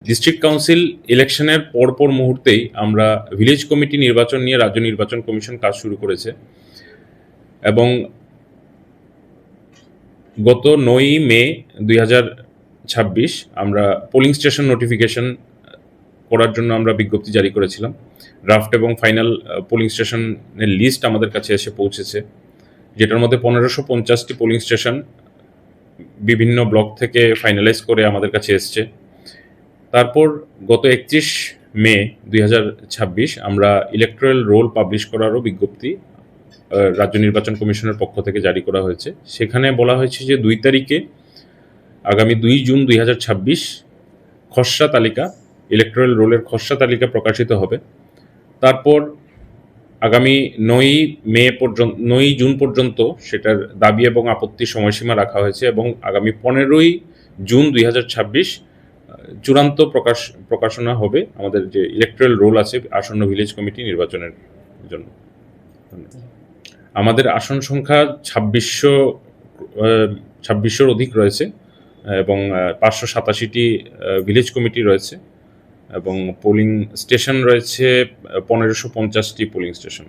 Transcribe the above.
District council ইলেকশনের পরপর মুহূর্তেই আমরা ভিলেজ কমিটি নির্বাচন নিয়ে রাজ্য নির্বাচন কমিশন কাজ শুরু করেছে এবং গত 9ই মে 2026 আমরা পোলিং স্টেশন নোটিফিকেশন করার জন্য আমরা বিজ্ঞপ্তি জারি করেছিলাম। ড্রাফট এবং ফাইনাল পোলিং স্টেশনের লিস্ট আমাদের কাছে এসে পৌঁছেছে, যেটার মধ্যে 1550টি পোলিং স্টেশন বিভিন্ন ব্লক থেকে ফাইনালাইজ করে আমাদের কাছে এসছে। তারপর গত 31 মে 2026 আমরা ইলেকট্রাল রোল পাবলিশ করারও বিজ্ঞপ্তি রাজ্য নির্বাচন কমিশনের পক্ষ থেকে জারি করা হয়েছে। সেখানে বলা হয়েছে যে 2 তারিখে আগামী 2 জুন 2026 খসড়া তালিকা, ইলেকট্রাল রোলের খসড়া তালিকা প্রকাশিত হবে। তারপর আগামী 9 জুন পর্যন্ত সেটার দাবি এবং আপত্তির সময়সীমা রাখা হয়েছে এবং আগামী 15ই জুন 2026 চূড়ান্ত প্রকাশনা হবে আমাদের যে ইলেকট্রাল রোল আছে আসন্ন ভিলেজ কমিটি নির্বাচনের জন্য। আমাদের আসন সংখ্যা 2600-র অধিক রয়েছে এবং 587টি ভিলেজ কমিটি রয়েছে এবং পোলিং স্টেশন রয়েছে 1550টি পোলিং স্টেশন।